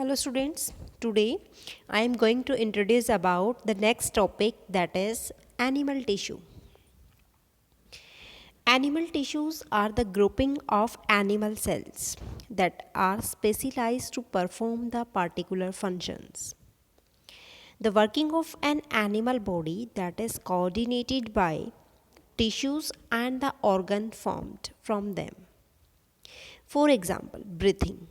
Hello students, today I am going to introduce about the next topic, that is animal tissue. Animal tissues are the grouping of animal cells that are specialized to perform the particular functions. The working of an animal body that is coordinated by tissues and the organ formed from them. For example, breathing.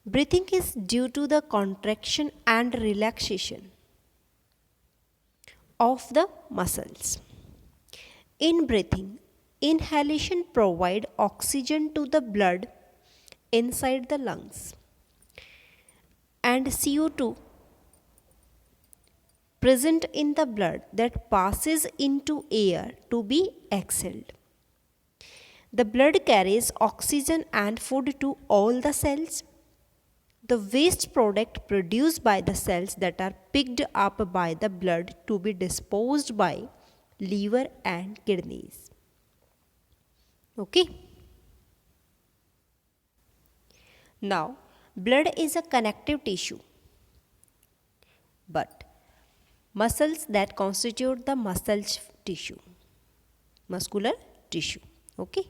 Breathing is due to the contraction and relaxation of the muscles. In breathing, inhalation provides oxygen to the blood inside the lungs, and CO2 present in the blood that passes into air to be exhaled. The blood carries oxygen and food to all the cells. The waste product produced by the cells that are picked up by the blood to be disposed by liver and kidneys. Okay. Now, blood is a connective tissue, but muscles that constitute the muscular tissue. Okay.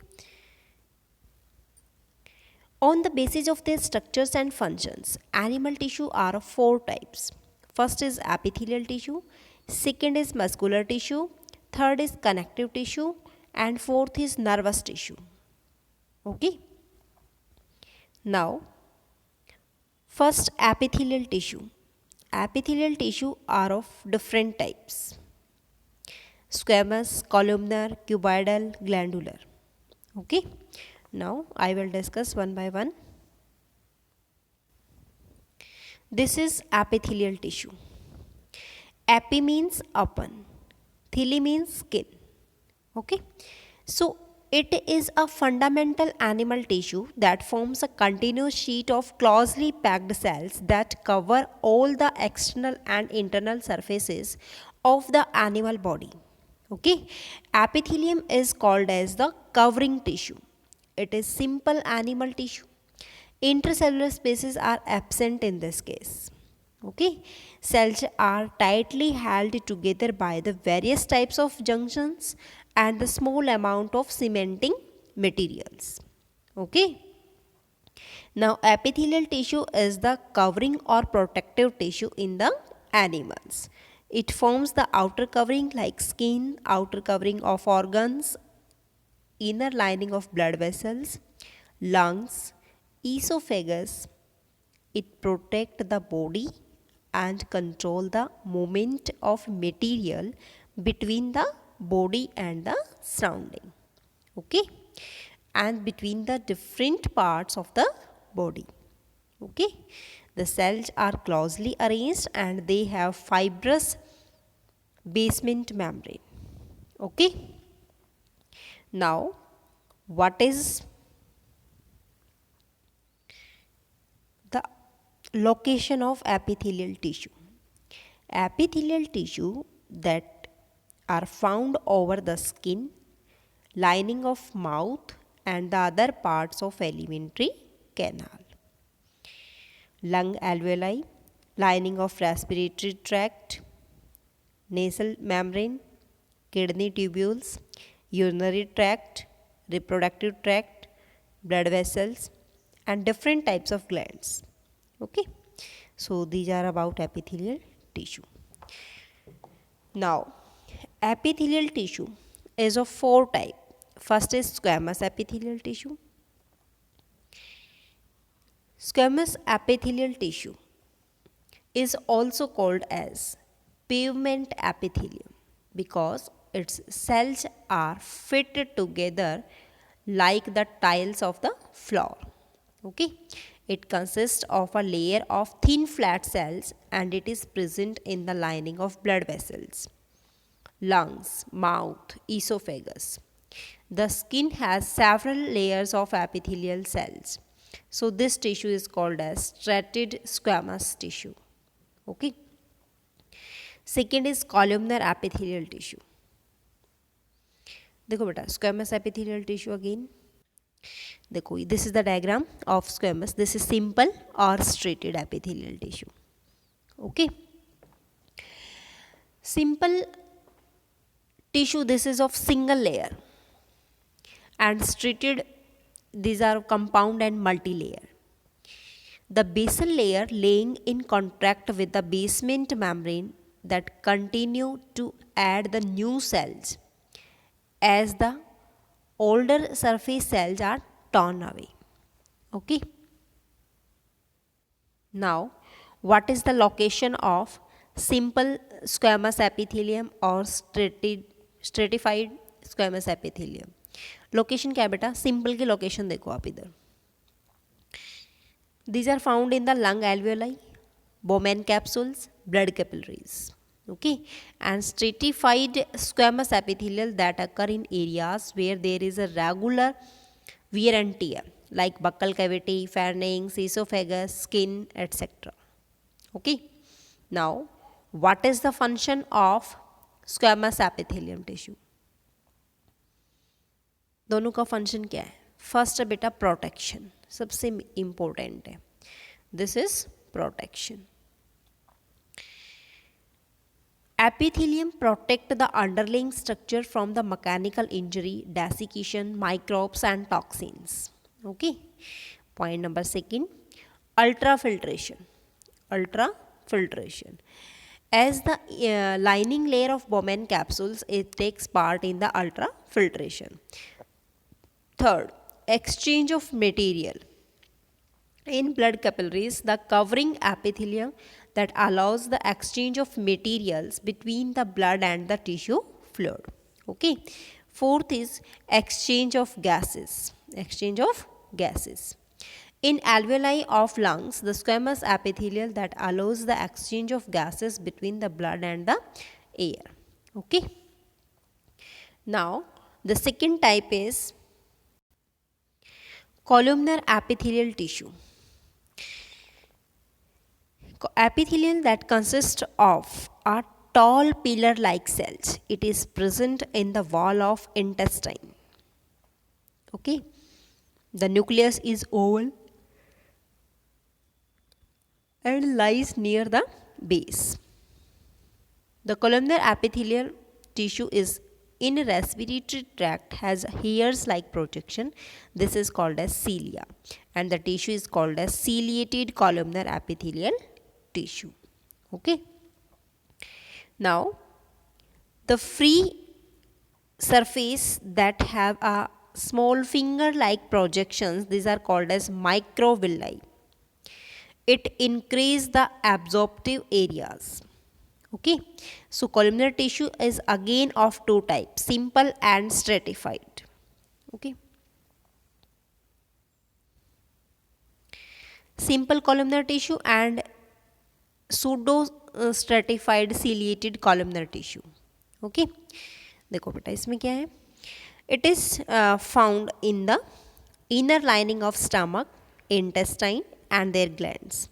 On the basis of their structures and functions, animal tissue are of four types. First is epithelial tissue, second is muscular tissue, third is connective tissue, and fourth is nervous tissue. Okay. Now, first epithelial tissue. Epithelial tissue are of different types: squamous, columnar, cuboidal, glandular. Okay. Now I will discuss one by one. This is epithelial tissue. Epi means upon, theli means skin. Okay. So it is a fundamental animal tissue that forms a continuous sheet of closely packed cells that cover all the external and internal surfaces of the animal body. Okay. Epithelium is called as the covering tissue. It is simple animal tissue. Intracellular spaces are absent in this case. Okay. Cells are tightly held together by the various types of junctions and the small amount of cementing materials. Okay. Now, epithelial tissue is the covering or protective tissue in the animals. It forms the outer covering like skin, outer covering of organs, inner lining of blood vessels, lungs, esophagus. It protects the body and control the movement of material between the body and the surrounding. Okay. And between the different parts of the body. Okay. The cells are closely arranged and they have fibrous basement membrane. Okay. Now, what is the location of epithelial tissue? Epithelial tissue that are found over the skin, lining of mouth and the other parts of alimentary canal. Lung alveoli, lining of respiratory tract, nasal membrane, kidney tubules, urinary tract, reproductive tract, blood vessels, and different types of glands. Okay. So these are about epithelial tissue. Now, epithelial tissue is of four types. First is squamous epithelial tissue. Squamous epithelial tissue is also called as pavement epithelium because its cells are fitted together like the tiles of the floor. Okay. It consists of a layer of thin flat cells and it is present in the lining of blood vessels, lungs, mouth, esophagus. The skin has several layers of epithelial cells. So this tissue is called as striated squamous tissue. Okay. Second is columnar epithelial tissue. देखो बेटा, squamous epithelial tissue again. देखो this is the diagram of squamous. This is simple or striated epithelial tissue. Okay, simple tissue, this is of single layer, and striated, these are compound and multi-layer. The basal layer laying in contact with the basement membrane that continue to add the new cells as the older surface cells are torn away. Okay. Now, what is the location of simple squamous epithelium or stratified squamous epithelium? Location क्या है बेटा? Simple की location देखो आप इधर. These are found in the lung alveoli, Bowman capsules, blood capillaries. Okay, and stratified squamous epithelial that occur in areas where there is a regular wear and tear, like buccal cavity, pharynx, esophagus, skin, etc. Okay, now what is the function of squamous epithelium tissue? दोनों का function क्या है? First है बेटा protection, सबसे important है. This is protection. Epithelium protect the underlying structure from the mechanical injury, desiccation, microbes and toxins. Okay. Point number second, ultrafiltration. Ultrafiltration. As the lining layer of Bowman capsules, it takes part in the ultrafiltration. Third, exchange of material. In blood capillaries, the covering epithelium that allows the exchange of materials between the blood and the tissue fluid. Okay. Fourth is exchange of gases. Exchange of gases. In alveoli of lungs, the squamous epithelial that allows the exchange of gases between the blood and the air. Okay. Now, the second type is columnar epithelial tissue. Epithelium that consists of a tall pillar-like cells. It is present in the wall of intestine. Okay. The nucleus is oval and lies near the base. The columnar epithelial tissue is in respiratory tract, has hairs like projection. This is called as cilia, and the tissue is called as ciliated columnar epithelial tissue. Okay. Now, the free surface that have a small finger like projections, these are called as microvilli. It increase the absorptive areas. Okay. So, columnar tissue is again of two types, simple and stratified. Okay. Simple columnar tissue and pseudo stratified ciliated columnar tissue. Okay. देखो बेटा इसमें क्या है? It is found in the inner lining of stomach, intestine and their glands.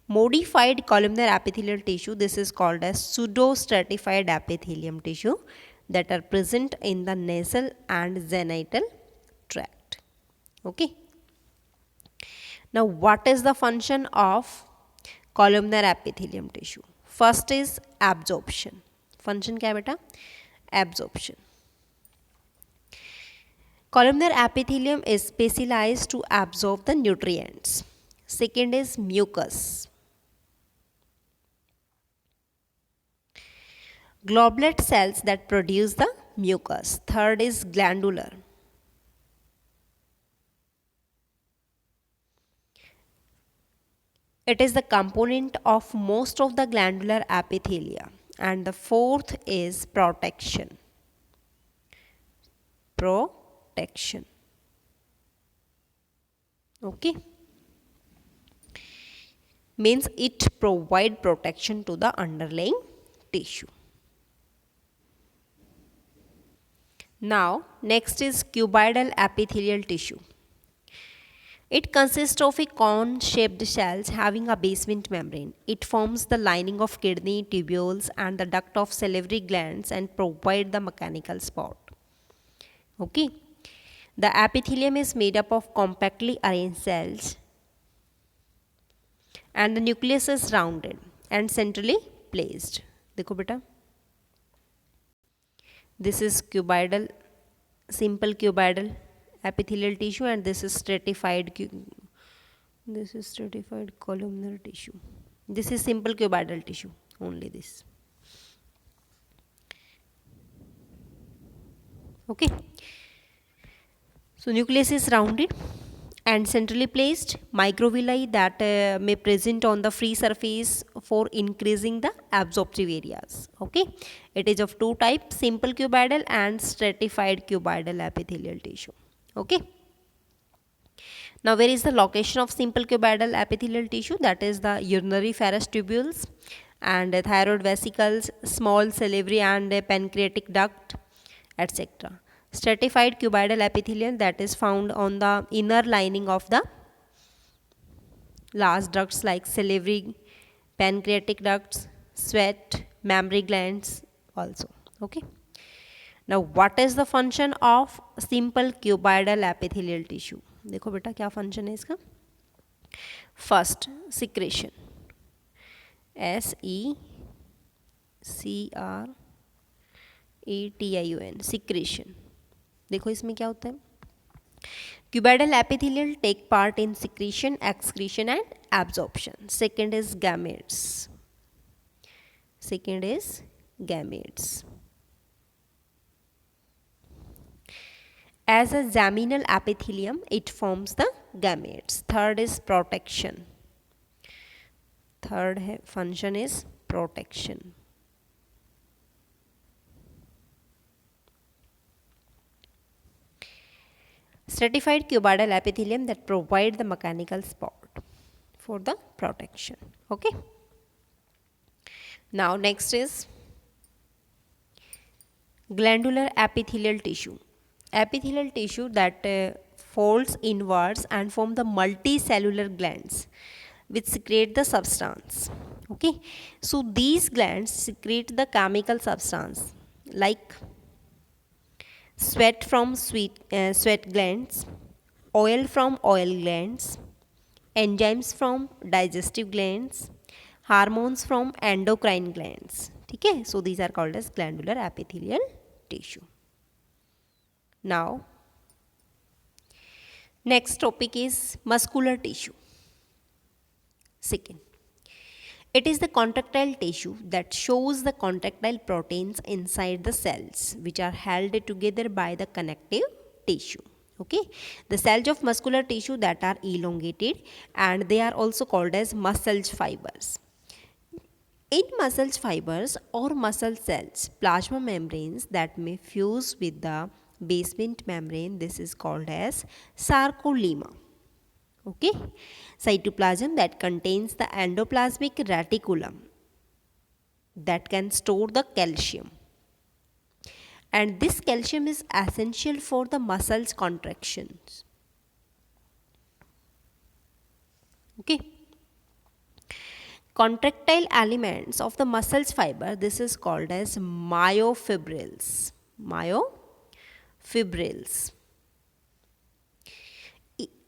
Modified columnar epithelial tissue, this is called as pseudo-stratified epithelium tissue that are present in the nasal and genital tract. Okay. Now, what is the function of columnar epithelium tissue? First is absorption. Function क्या है बेटा? Absorption. Columnar epithelium is specialized to absorb the nutrients. Second is mucus. Goblet cells that produce the mucus. Third is glandular. It is the component of most of the glandular epithelia. And the fourth is protection. Protection. Okay. Means it provide protection to the underlying tissue. Now, next is cuboidal epithelial tissue. It consists of a cone-shaped cells having a basement membrane. It forms the lining of kidney, tubules and the duct of salivary glands and provide the mechanical support. Okay. The epithelium is made up of compactly arranged cells and the nucleus is rounded and centrally placed. देखो बेटा, this is cuboidal, simple cuboidal epithelial tissue, and this is stratified columnar tissue. This is simple cuboidal tissue, only this. Okay, so nucleus is rounded and centrally placed. Microvilli that may present on the free surface for increasing the absorptive areas. Okay, it is of two types, simple cuboidal and stratified cuboidal epithelial tissue. Okay, now where is the location of simple cuboidal epithelial tissue? That is the urinary ferrous tubules and thyroid vesicles, small salivary and pancreatic duct, etc. Stratified cuboidal epithelium that is found on the inner lining of the large ducts like salivary, pancreatic ducts, sweat, mammary glands also. Okay. Now what is the function of simple cuboidal epithelial tissue? देखो बेटा क्या function है इसका. First, secretion, SECRETION, secretion. देखो इसमें क्या होता है. Cuboidal epithelial take part in secretion, excretion and absorption. Second is gametes. As a geminal epithelium, it forms the gametes. Third is protection. Third function is protection. Stratified cuboidal epithelium that provide the mechanical support for the protection. Okay. Now next is glandular epithelial tissue. Epithelial tissue that folds inwards and form the multicellular glands which secrete the substance. Okay. So these glands secrete the chemical substance like sweat from sweat glands, oil from oil glands, enzymes from digestive glands, hormones from endocrine glands. Okay, so these are called as glandular epithelial tissue. Now next topic is muscular tissue. Second, it is the contractile tissue that shows the contractile proteins inside the cells which are held together by the connective tissue. Okay, the cells of muscular tissue that are elongated and they are also called as muscle fibers. In muscle fibers or muscle cells, plasma membranes that may fuse with the basement membrane, this is called as sarcolemma. Okay, cytoplasm that contains the endoplasmic reticulum that can store the calcium, and this calcium is essential for the muscles contractions. Okay, contractile elements of the muscles fiber, this is called as myofibrils.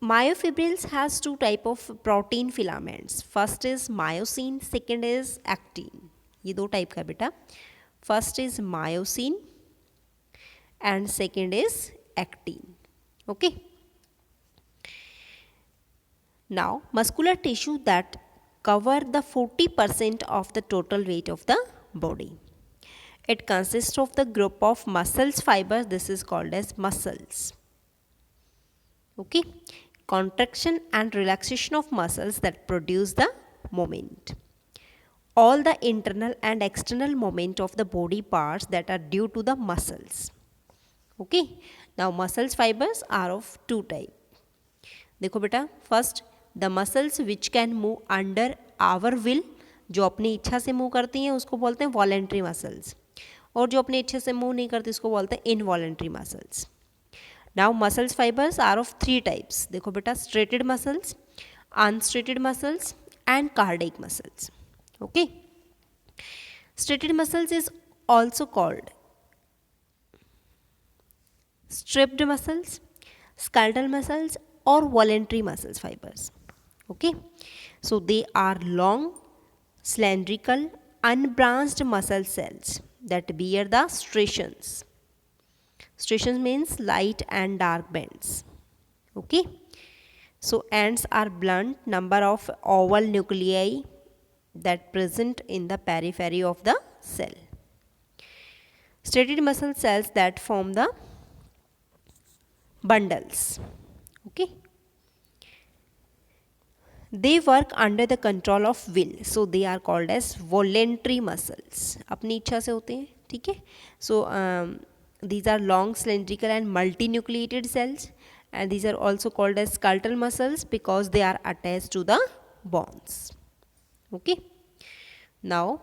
Myofibrils has two type of protein filaments. First is myosin, second is actin. ये दो type का बेटा. First is myosin and second is actin. Okay. Now muscular tissue that cover the 40% of the total weight of the body. It consists of the group of muscles fibers. This is called as muscles. Okay. Contraction and relaxation of muscles that produce the movement. All the internal and external movement of the body parts that are due to the muscles. Okay. Now muscles fibers are of two type. देखो बेटा, first the muscles which can move under our will, जो अपनी इच्छा से move करती हैं उसको बोलते हैं वॉलेंट्री मसल्स, और जो अपनी इच्छा से मूव नहीं करती उसको बोलते हैं involuntary muscles. Now muscles fibers are of three types. देखो बेटा, straighted muscles, unstraighted muscles and cardiac muscles. Okay. Straighted muscles is also called stripped muscles. skeletal muscles or voluntary muscles fibers. Okay, so they are long, cylindrical, unbranched muscle cells that bear the striations. Striations means light and dark bands. Okay, so ends are blunt number of oval nuclei that present in the periphery of the cell. Striated muscle cells that form the bundles. Okay, they work under the control of will, so they are called as voluntary muscles. अपनी इच्छा से होते हैं, ठीक है. So these are long, cylindrical and multinucleated cells, and these are also called as skeletal muscles because they are attached to the bones. Okay, now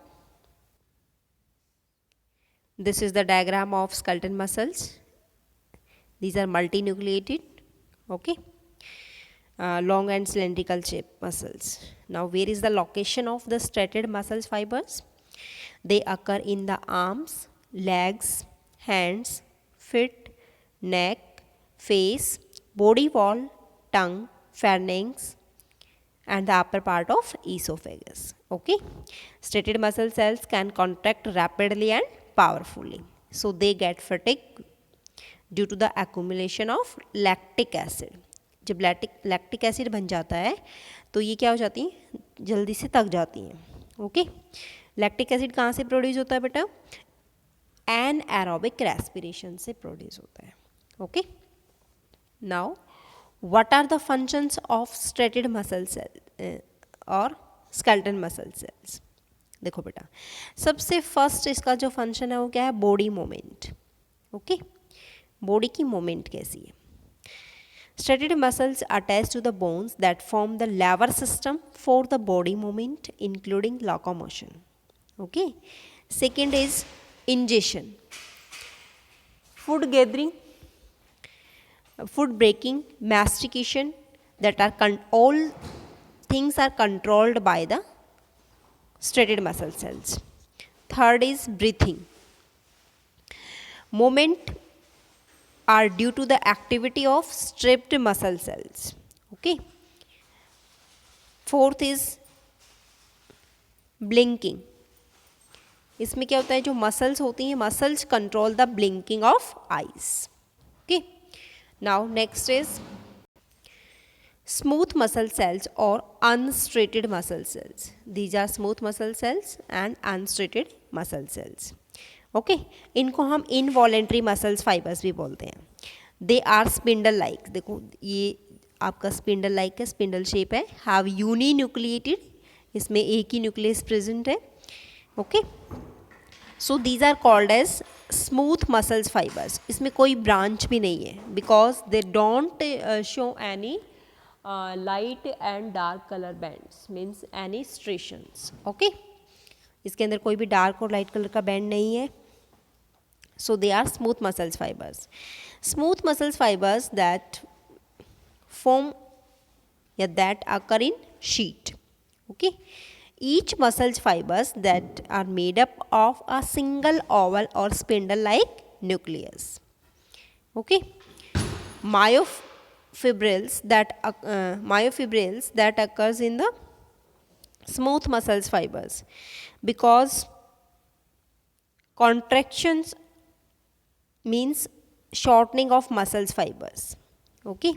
this is the diagram of skeletal muscles. These are multinucleated. Okay, long and cylindrical shape muscles. Now where is the location of the striated muscles fibers? They occur in the arms, legs, hands, feet, neck, face, body wall, tongue, pharynx and the upper part of esophagus. Okay, striated muscle cells can contract rapidly and powerfully, so they get fatigued due to the accumulation of lactic acid. जब lactic acid बन जाता है तो ये क्या हो जाती हैं, जल्दी से थक जाती हैं. ओके, लैक्टिक एसिड कहाँ से प्रोड्यूस होता है बेटा? एनाएरोबिक रेस्पिरेशन से प्रोड्यूस होता है. Okay, now what are the functions of striated muscle cell और skeletal मसल सेल्स? देखो बेटा, सबसे फर्स्ट इसका जो फंक्शन है वो क्या है? Body movement. ओके, बॉडी की मूवमेंट कैसी है? Striated muscles attached to the bones that form the lever system for the body movement, including locomotion. Okay. Second is ingestion, food gathering, food breaking, mastication. That are all things are controlled by the striated muscle cells. Third is breathing. Movement are due to the activity of stripped muscle cells. Okay. Fourth is blinking. इसमें क्या होता है? जो muscles होती हैं, muscles control the blinking of eyes. Okay, now next is smooth muscle cells और unstriated muscle cells. These are smooth muscle cells and unstriated muscle cells. Okay, इनको हम इनवॉलेंट्री मसल्स फाइबर्स भी बोलते हैं. They are spindle like. देखो ये आपका spindle like है, स्पिंडल शेप है. हैव यूनी न्यूक्लिएटेड, इसमें एक ही न्यूक्लियस प्रेजेंट है. Okay, so these are called as smooth muscles fibres. इसमें कोई ब्रांच भी नहीं है because they don't show any light and dark colour bands, means any striations. Okay, इसके अंदर कोई भी डार्क और लाइट कलर का बैंड नहीं है. So they are smooth muscles fibers. Smooth muscles fibers that form that occur in sheet. Okay, each muscles fibers that are made up of a single oval or spindle like nucleus. Okay, myofibrils that occurs in the smooth muscles fibers because contractions means shortening of muscles fibers. Okay,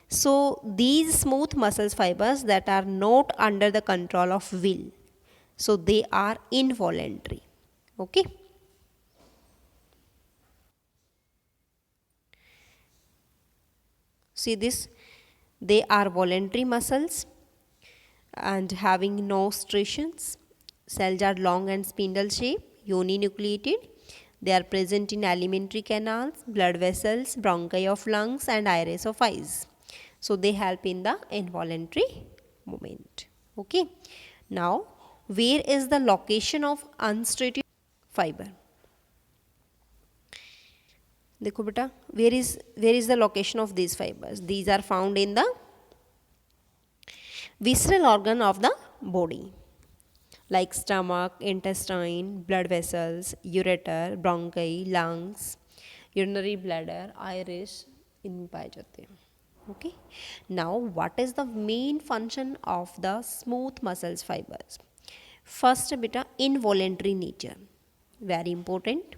so these smooth muscles fibers that are not under the control of will, so they are involuntary. Okay, see this, they are voluntary muscles and having no striations. Cells are long and spindle shape, uninucleated. They are present in alimentary canals, blood vessels, bronchi of lungs and iris of eyes. So they help in the involuntary movement. Okay, now where is the location of unstraighted fiber? देखो बेटा, where is the location of these fibers? These are found in the visceral organ of the body, like stomach, intestine, blood vessels, ureter, bronchi, lungs, urinary bladder, iris, इनमें पाए जाते हैं. Okay, now what is the main function of the smooth muscles fibers? First beta, involuntary nature, very important.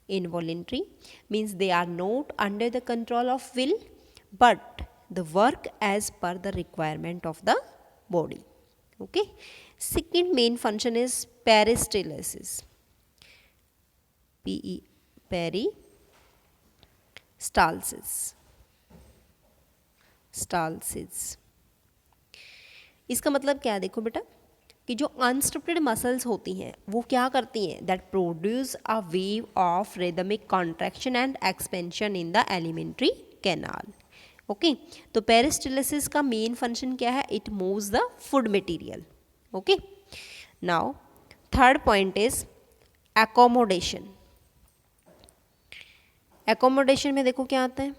Involuntary means they are not under the control of will but the work as per the requirement of the body. Okay, second main function is peristalsis. Peristalsis. इसका मतलब क्या है, देखो बेटा कि जो unstructured muscles होती हैं वो क्या करती हैं, that produce a wave of rhythmic contraction and expansion in the alimentary canal. Okay, तो पेरिस्टालसिस का मेन फंक्शन क्या है, it moves the food material. Okay, now third point is accommodation. Accommodation में देखो क्या आता है.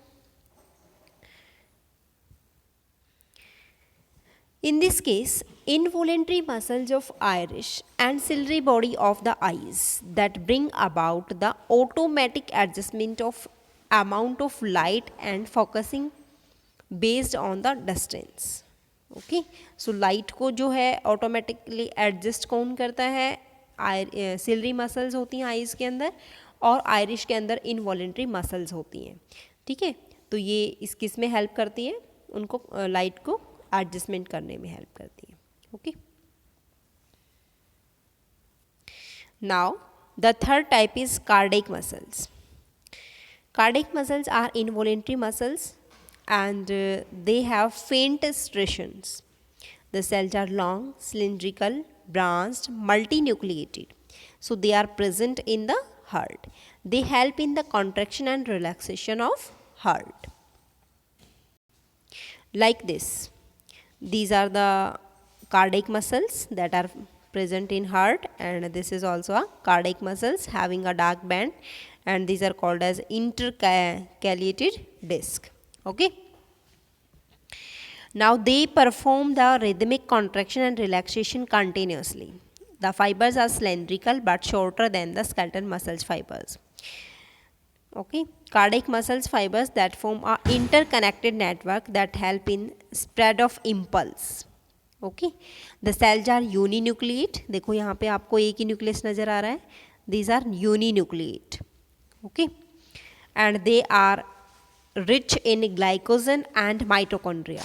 In this case, involuntary muscles of iris and ciliary body of the eyes that bring about the automatic adjustment of amount of light and focusing based on the distance. Okay, so light को जो है automatically adjust कौन करता है, ciliary muscles होती हैं eyes के अंदर और आयरिश के अंदर इनवॉलेंट्री मसल्स होती हैं. ठीक है, तो ये इस किस में हेल्प करती है, उनको लाइट को एडजस्टमेंट करने में हेल्प करती है. Okay, now the third type is cardiac muscles. Cardiac muscles are involuntary muscles and they have faint striations. The cells are long, cylindrical, branched, multinucleated. So they are present in the heart. They help in the contraction and relaxation of heart. Like this. These are the cardiac muscles that are present in heart, and this is also a cardiac muscles having a dark band, and these are called as intercalated disc. Okay, now they perform the rhythmic contraction and relaxation continuously. The fibers are cylindrical but shorter than the skeletal muscles fibers. Okay, cardiac muscles fibers that form a interconnected network that help in spread of impulse. Okay, the cells are uninucleate. देखो यहाँ पे आपको एक ही nucleus नजर आ रहा है. These are uninucleate. Okay, and they are rich in glycogen and mitochondria.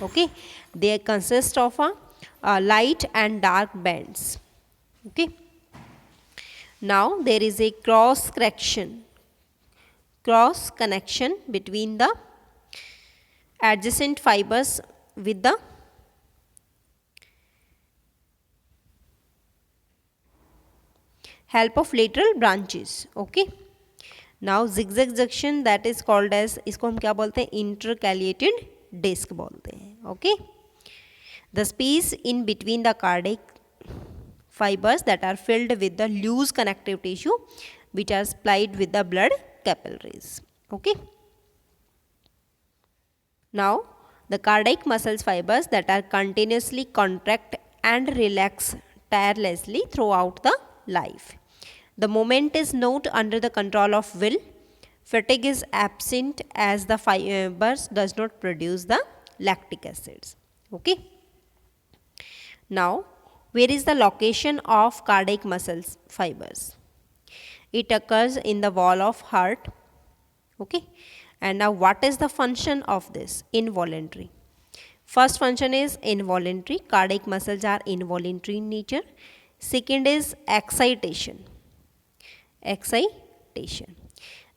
Okay, they consist of a light and dark bands. Okay, now there is a cross connection between the adjacent fibers with the help of lateral branches. Okay, now zigzag junction, that is called as, इसको हम क्या बोलते हैं, intercalated disc बोलते हैं. Okay, the space in between the cardiac fibers that are filled with the loose connective tissue which are supplied with the blood capillaries. Okay, now the cardiac muscles fibers that are continuously contract and relax tirelessly throughout the life. The movement is not under the control of will. Fatigue is absent as the fibers does not produce the lactic acids. Okay, now where is the location of cardiac muscles fibers? It occurs in the wall of heart. Okay, and now what is the function of this? Involuntary. First function is involuntary. Cardiac muscles are involuntary in nature. Second is excitation.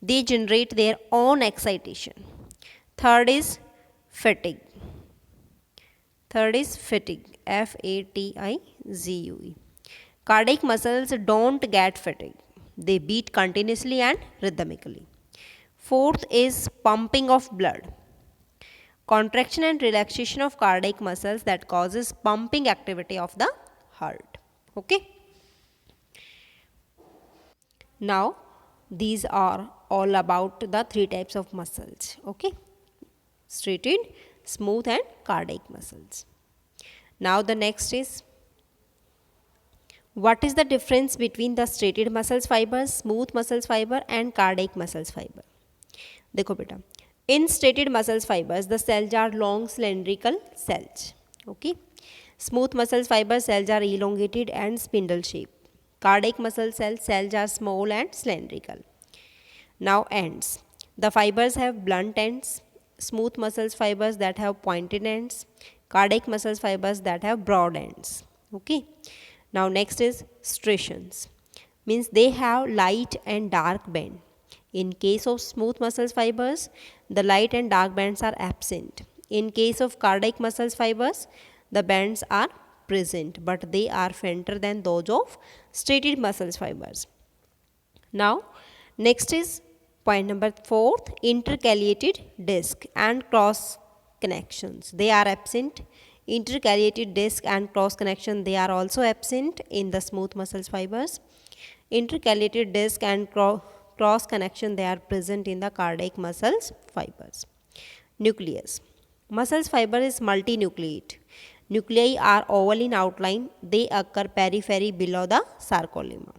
They generate their own excitation. Third is fatigue. F-A-T-I-G-U-E. Cardiac muscles don't get fatigue. They beat continuously and rhythmically. Fourth is pumping of blood. Contraction and relaxation of cardiac muscles that causes pumping activity of the heart. Okay. Now these are all about the three types of muscles. Okay, striated, smooth and cardiac muscles. Now the next is, what is the difference between the striated muscles fibers, smooth muscles fiber and cardiac muscles fiber? देखो बेटा, In striated muscle fibers, the cells are long cylindrical cells. Okay. Smooth muscle fiber cells are elongated and spindle shaped. Cardiac muscle cells are small and cylindrical. Now ends. The fibers have blunt ends. Smooth muscle fibers that have pointed ends. Cardiac muscle fibers that have broad ends. Okay. Now next is striations. Means they have light and dark band. In case of smooth muscle fibers, the light and dark bands are absent. In case of cardiac muscle fibers, the bands are present, but they are fainter than those of striated muscle fibers. Now, next is point number 4, intercalated disc and cross connections. They are absent. Intercalated disc and cross connection, they are also absent in the smooth muscle fibers. Intercalated disc and cross connection, they are present in the cardiac muscles fibers. Nucleus. Muscles fiber is multinucleate. Nuclei are oval in outline. They occur periphery below the sarcolemma.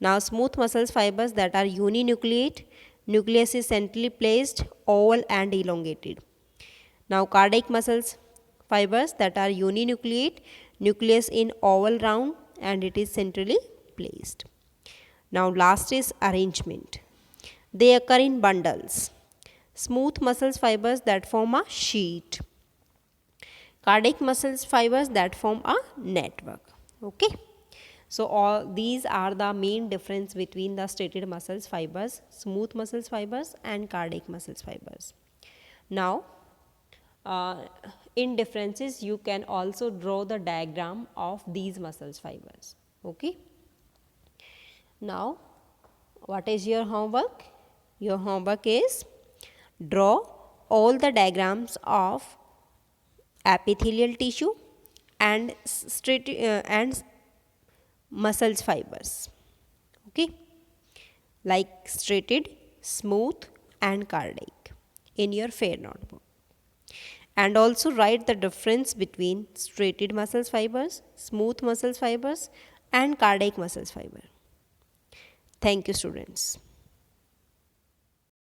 Now smooth muscles fibers that are uninucleate. Nucleus is centrally placed, oval and elongated. Now cardiac muscles fibers that are uninucleate. Nucleus in oval round and it is centrally placed. Now last is arrangement. They occur in bundles. Smooth muscles fibers that form a sheet. Cardiac muscles fibers that form a network. Okay. So all these are the main difference between the striated muscles fibers, smooth muscles fibers and cardiac muscles fibers. Now in differences you can also draw the diagram of these muscles fibers. Okay. Now, what is your homework? Your homework is draw all the diagrams of epithelial tissue and muscles fibers. Okay, like striated, smooth, and cardiac in your fair notebook. And also write the difference between striated muscles fibers, smooth muscles fibers, and cardiac muscles fiber. Thank you, students.